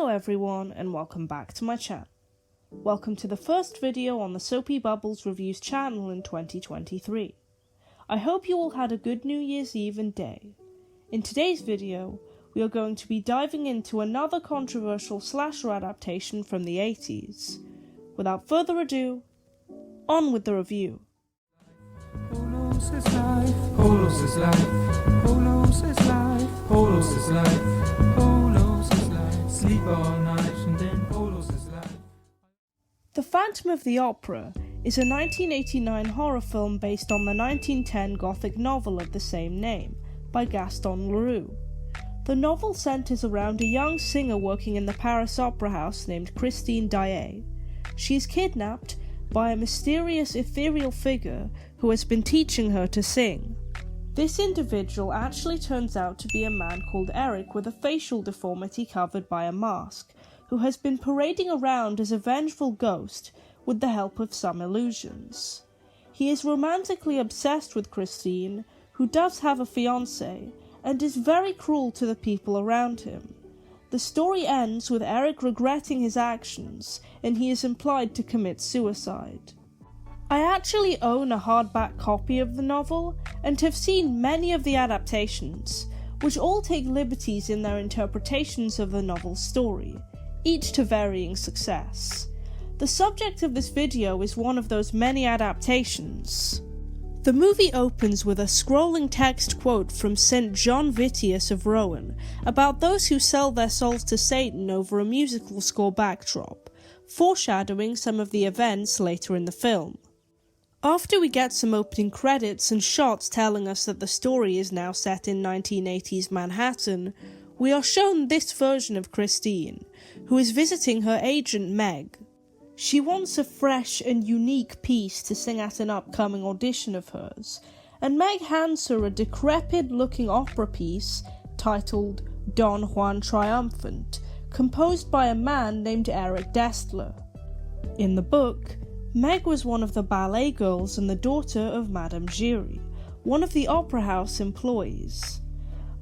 Hello everyone and welcome back to my channel. Welcome to the first video on the Soapy Bubbles Reviews channel in 2023. I hope you all had a good New Year's Eve and day. In today's video, we are going to be diving into another controversial slasher adaptation from the 80s. Without further ado, on with the review. Polos is life, Polos is life, Polos is life, Polos is life, Polos is life, sleep all night and then Polos is life. The Phantom of the Opera is a 1989 horror film based on the 1910 Gothic novel of the same name by Gaston Leroux. The novel centers around a young singer working in the Paris Opera House named Christine Daae. She is kidnapped by a mysterious ethereal figure who has been teaching her to sing. This individual actually turns out to be a man called Eric with a facial deformity covered by a mask, who has been parading around as a vengeful ghost with the help of some illusions. He is romantically obsessed with Christine, who does have a fiancé, and is very cruel to the people around him. The story ends with Eric regretting his actions, and he is implied to commit suicide. I actually own a hardback copy of the novel, and have seen many of the adaptations, which all take liberties in their interpretations of the novel's story, each to varying success. The subject of this video is one of those many adaptations. The movie opens with a scrolling text quote from St. John Vitius of Rowan about those who sell their souls to Satan over a musical score backdrop, foreshadowing some of the events later in the film. After we get some opening credits and shots telling us that the story is now set in 1980s Manhattan, we are shown this version of Christine, who is visiting her agent Meg. She wants a fresh and unique piece to sing at an upcoming audition of hers, and Meg hands her a decrepit-looking opera piece titled Don Juan Triumphant, composed by a man named Eric Destler. In the book, Meg was one of the ballet girls and the daughter of Madame Giry, one of the opera house employees.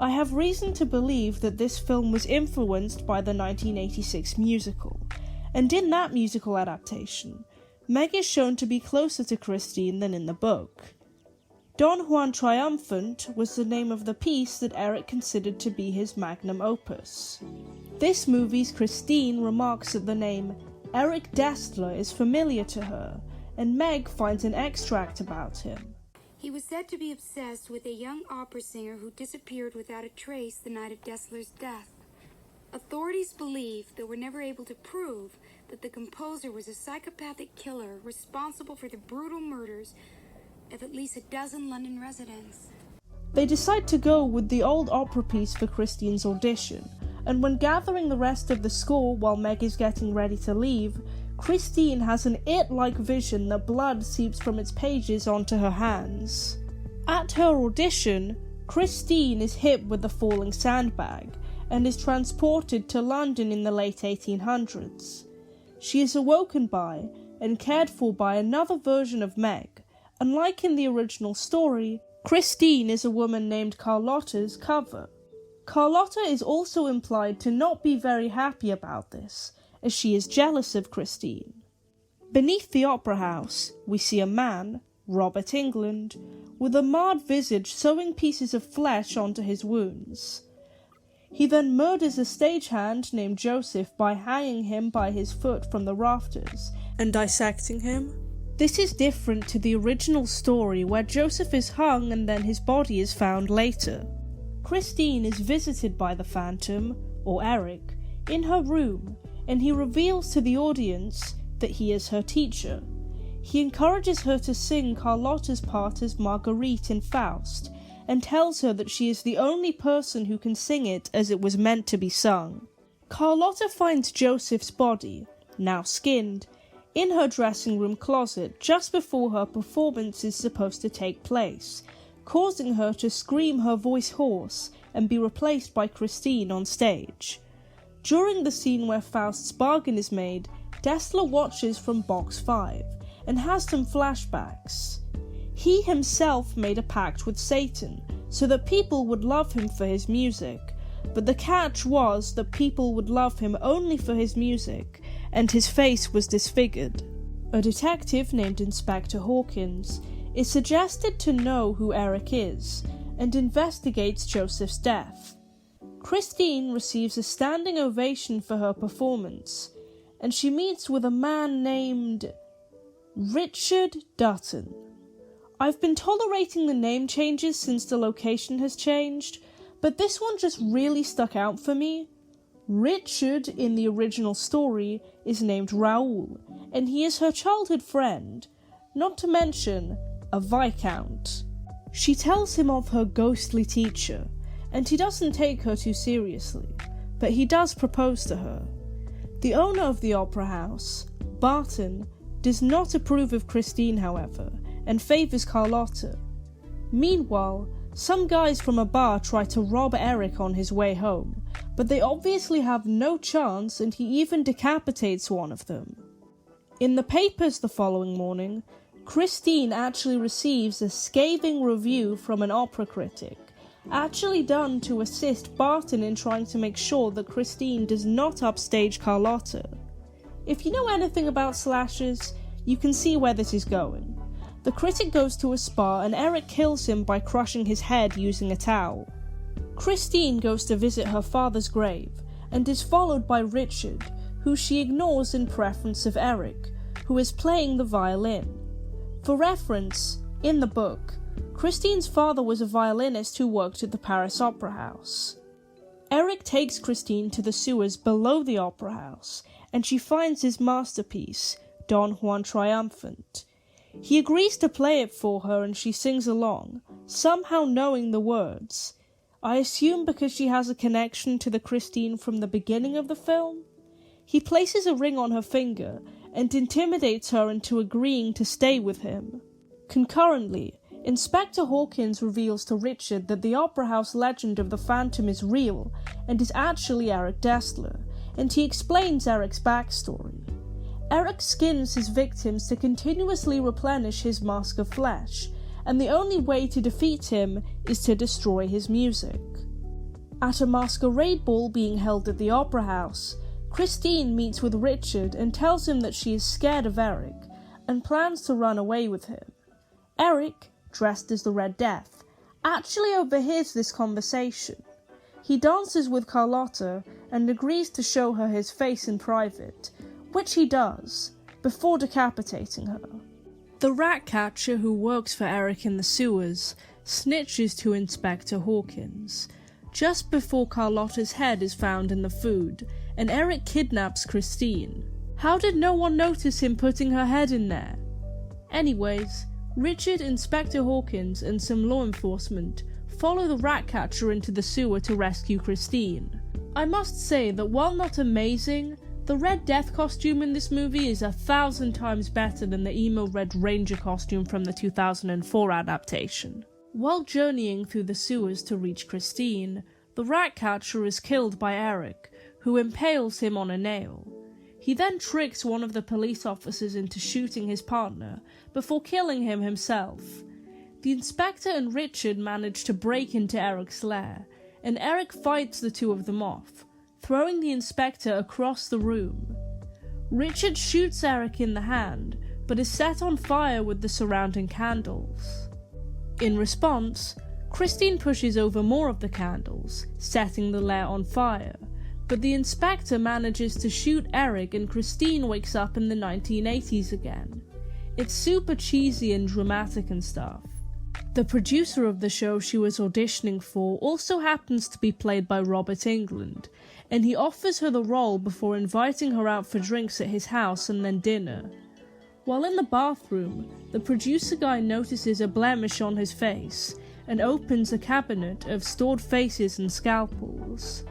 I have reason to believe that this film was influenced by the 1986 musical, and in that musical adaptation, Meg is shown to be closer to Christine than in the book. Don Juan Triumphant was the name of the piece that Eric considered to be his magnum opus. This movie's Christine remarks that the name Eric Destler is familiar to her, and Meg finds an extract about him. He was said to be obsessed with a young opera singer who disappeared without a trace the night of Destler's death. Authorities believe, though were never able to prove, that the composer was a psychopathic killer responsible for the brutal murders of at least a dozen London residents. They decide to go with the old opera piece for Christine's audition, and when gathering the rest of the score while Meg is getting ready to leave, Christine has an it-like vision that blood seeps from its pages onto her hands. At her audition, Christine is hit with the falling sandbag, and is transported to London in the late 1800s. She is awoken by, and cared for by another version of Meg. Unlike in the original story, Christine is a woman named Carlotta's cover. Carlotta is also implied to not be very happy about this, as she is jealous of Christine. Beneath the opera house, we see a man, Robert England, with a marred visage sewing pieces of flesh onto his wounds. He then murders a stagehand named Joseph by hanging him by his foot from the rafters and dissecting him. This is different to the original story where Joseph is hung and then his body is found later. Christine is visited by the Phantom, or Eric, in her room, and he reveals to the audience that he is her teacher. He encourages her to sing Carlotta's part as Marguerite in Faust, and tells her that she is the only person who can sing it as it was meant to be sung. Carlotta finds Joseph's body, now skinned, in her dressing room closet just before her performance is supposed to take place, causing her to scream her voice hoarse and be replaced by Christine on stage. During the scene where Faust's bargain is made, Destler watches from box 5 and has some flashbacks. He himself made a pact with Satan so that people would love him for his music, but the catch was that people would love him only for his music, and his face was disfigured. A detective named Inspector Hawkins is suggested to know who Eric is, and investigates Joseph's death. Christine receives a standing ovation for her performance, and she meets with a man named Richard Dutton. I've been tolerating the name changes since the location has changed, but this one just really stuck out for me. Richard in the original story is named Raoul, and he is her childhood friend, not to mention a viscount. She tells him of her ghostly teacher, and he doesn't take her too seriously, but he does propose to her. The owner of the opera house, Barton, does not approve of Christine, however, and favours Carlotta. Meanwhile, some guys from a bar try to rob Eric on his way home, but they obviously have no chance, and he even decapitates one of them. In the papers the following morning, Christine actually receives a scathing review from an opera critic, actually done to assist Barton in trying to make sure that Christine does not upstage Carlotta. If you know anything about slashers, you can see where this is going. The critic goes to a spa and Eric kills him by crushing his head using a towel. Christine goes to visit her father's grave and is followed by Richard, who she ignores in preference of Eric, who is playing the violin. For reference, in the book, Christine's father was a violinist who worked at the Paris Opera House. Eric takes Christine to the sewers below the opera house, and she finds his masterpiece, Don Juan Triumphant. He agrees to play it for her and she sings along, somehow knowing the words. I assume because she has a connection to the Christine from the beginning of the film. He places a ring on her finger and intimidates her into agreeing to stay with him. Concurrently, Inspector Hawkins reveals to Richard that the Opera House legend of the Phantom is real and is actually Eric Dessler, and he explains Eric's backstory. Eric skins his victims to continuously replenish his mask of flesh, and the only way to defeat him is to destroy his music. At a masquerade ball being held at the Opera House, Christine meets with Richard and tells him that she is scared of Eric, and plans to run away with him. Eric, dressed as the Red Death, actually overhears this conversation. He dances with Carlotta and agrees to show her his face in private, which he does, before decapitating her. The rat catcher who works for Eric in the sewers snitches to Inspector Hawkins, just before Carlotta's head is found in the food, and Eric kidnaps Christine. How did no one notice him putting her head in there? Anyways, Richard, Inspector Hawkins, and some law enforcement follow the rat catcher into the sewer to rescue Christine. I must say that while not amazing, the Red Death costume in this movie is 1,000 times better than the emo Red Ranger costume from the 2004 adaptation. While journeying through the sewers to reach Christine, the rat catcher is killed by Eric, who impales him on a nail. He then tricks one of the police officers into shooting his partner, before killing him himself. The inspector and Richard manage to break into Eric's lair, and Eric fights the two of them off, throwing the inspector across the room. Richard shoots Eric in the hand, but is set on fire with the surrounding candles. In response, Christine pushes over more of the candles, setting the lair on fire, but the inspector manages to shoot Eric and Christine wakes up in the 1980s again. It's super cheesy and dramatic and stuff. The producer of the show she was auditioning for also happens to be played by Robert Englund, and he offers her the role before inviting her out for drinks at his house and then dinner. While in the bathroom, the producer guy notices a blemish on his face and opens a cabinet of stored faces and scalpels.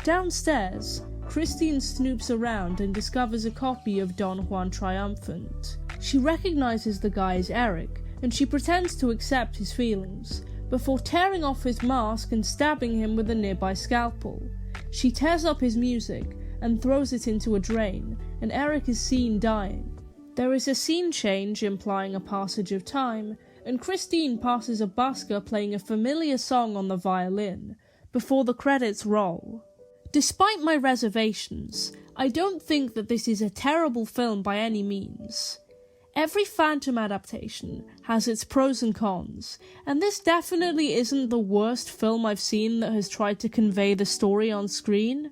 Downstairs, Christine snoops around and discovers a copy of Don Juan Triumphant. She recognizes the guy as Eric, and she pretends to accept his feelings, before tearing off his mask and stabbing him with a nearby scalpel. She tears up his music and throws it into a drain, and Eric is seen dying. There is a scene change implying a passage of time, and Christine passes a busker playing a familiar song on the violin, before the credits roll. Despite my reservations, I don't think that this is a terrible film by any means. Every Phantom adaptation has its pros and cons, and this definitely isn't the worst film I've seen that has tried to convey the story on screen.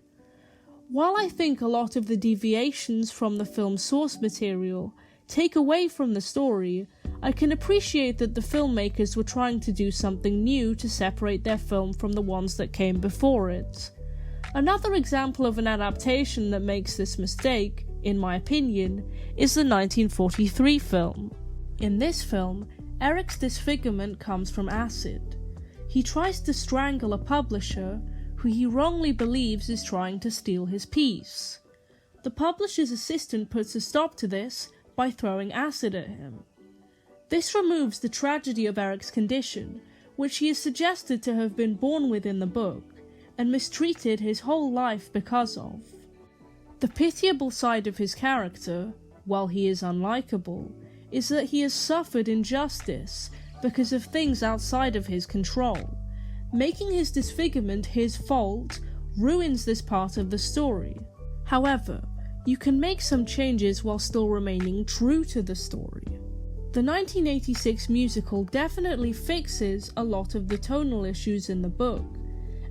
While I think a lot of the deviations from the film's source material take away from the story, I can appreciate that the filmmakers were trying to do something new to separate their film from the ones that came before it. Another example of an adaptation that makes this mistake, in my opinion, is the 1943 film. In this film, Eric's disfigurement comes from acid. He tries to strangle a publisher who he wrongly believes is trying to steal his piece. The publisher's assistant puts a stop to this by throwing acid at him. This removes the tragedy of Eric's condition, which he is suggested to have been born with in the book, and mistreated his whole life because of. The pitiable side of his character, while he is unlikable, is that he has suffered injustice because of things outside of his control. Making his disfigurement his fault ruins this part of the story. However, you can make some changes while still remaining true to the story. The 1986 musical definitely fixes a lot of the tonal issues in the book,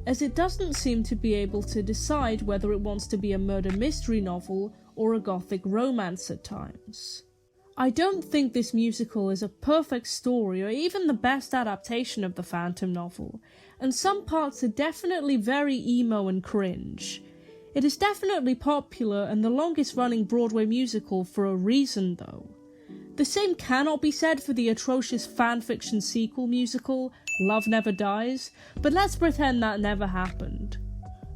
as it doesn't seem to be able to decide whether it wants to be a murder mystery novel or a gothic romance at times. I don't think this musical is a perfect story or even the best adaptation of the Phantom novel, and some parts are definitely very emo and cringe. It is definitely popular and the longest running Broadway musical for a reason though. The same cannot be said for the atrocious fanfiction sequel musical, Love Never Dies, but let's pretend that never happened.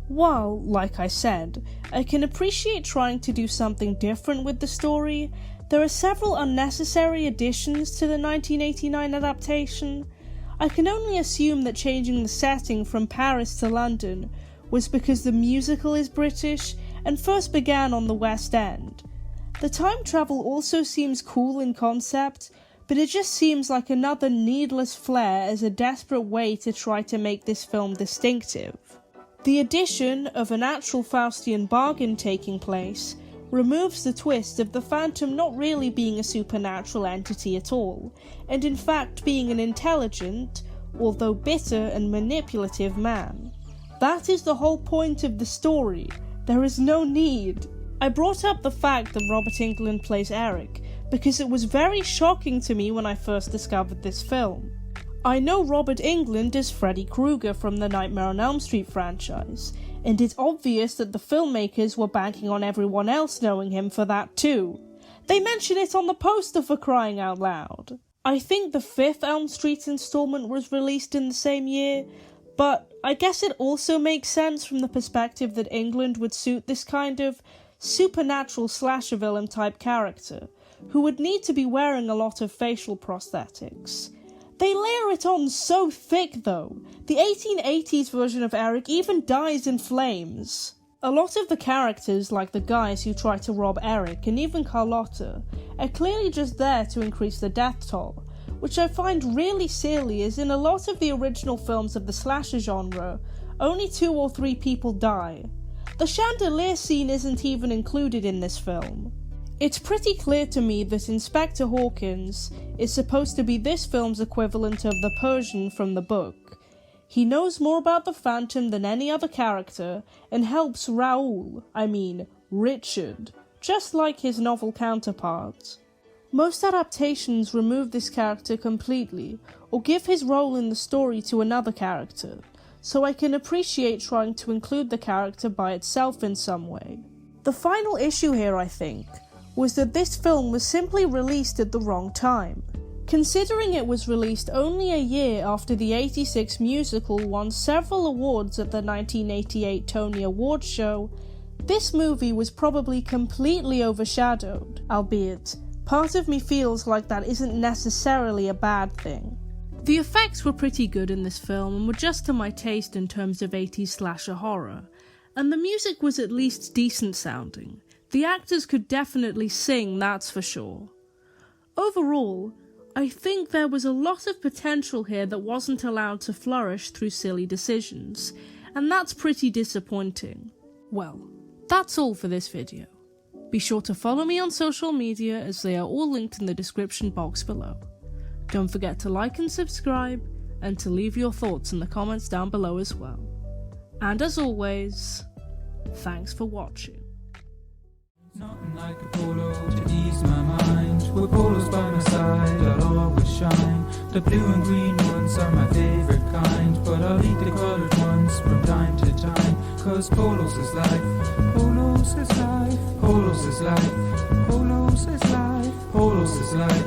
While, like I said, I can appreciate trying to do something different with the story, there are several unnecessary additions to the 1989 adaptation. I can only assume that changing the setting from Paris to London was because the musical is British and first began on the West End. The time travel also seems cool in concept, but it just seems like another needless flair as a desperate way to try to make this film distinctive. The addition of an actual Faustian bargain taking place removes the twist of the Phantom not really being a supernatural entity at all, and in fact being an intelligent, although bitter and manipulative man. That is the whole point of the story. There is no need. I brought up the fact that Robert Englund plays Eric because it was very shocking to me when I first discovered this film. I know Robert Englund as Freddy Krueger from the Nightmare on Elm Street franchise, and it's obvious that the filmmakers were banking on everyone else knowing him for that too. They mention it on the poster for crying out loud. I think the 5th Elm Street installment was released in the same year, but I guess it also makes sense from the perspective that Englund would suit this kind of supernatural slasher villain type character, who would need to be wearing a lot of facial prosthetics. They layer it on so thick though. The 1880s version of Eric even dies in flames. A lot of the characters, like the guys who try to rob Eric and even Carlotta, are clearly just there to increase the death toll, which I find really silly as in a lot of the original films of the slasher genre, only 2 or 3 people die. The chandelier scene isn't even included in this film. It's pretty clear to me that Inspector Hawkins is supposed to be this film's equivalent of the Persian from the book. He knows more about the Phantom than any other character and helps Richard, just like his novel counterpart. Most adaptations remove this character completely or give his role in the story to another character, so I can appreciate trying to include the character by itself in some way. The final issue here, I think, was that this film was simply released at the wrong time. Considering it was released only a year after the 86 musical won several awards at the 1988 Tony Awards show, this movie was probably completely overshadowed, albeit part of me feels like that isn't necessarily a bad thing. The effects were pretty good in this film and were just to my taste in terms of 80s slasher horror, and the music was at least decent sounding. The actors could definitely sing, that's for sure. Overall, I think there was a lot of potential here that wasn't allowed to flourish through silly decisions, and that's pretty disappointing. Well, that's all for this video. Be sure to follow me on social media as they are all linked in the description box below. Don't forget to like and subscribe, and to leave your thoughts in the comments down below as well. And as always, thanks for watching. Nothing like a polo to ease my mind. With polos by my side, I'll always shine. The blue and green ones are my favorite kind, but I'll eat the colored ones from time to time. Cause polos is life, polos is life, polos is life, polos is life, polos is life.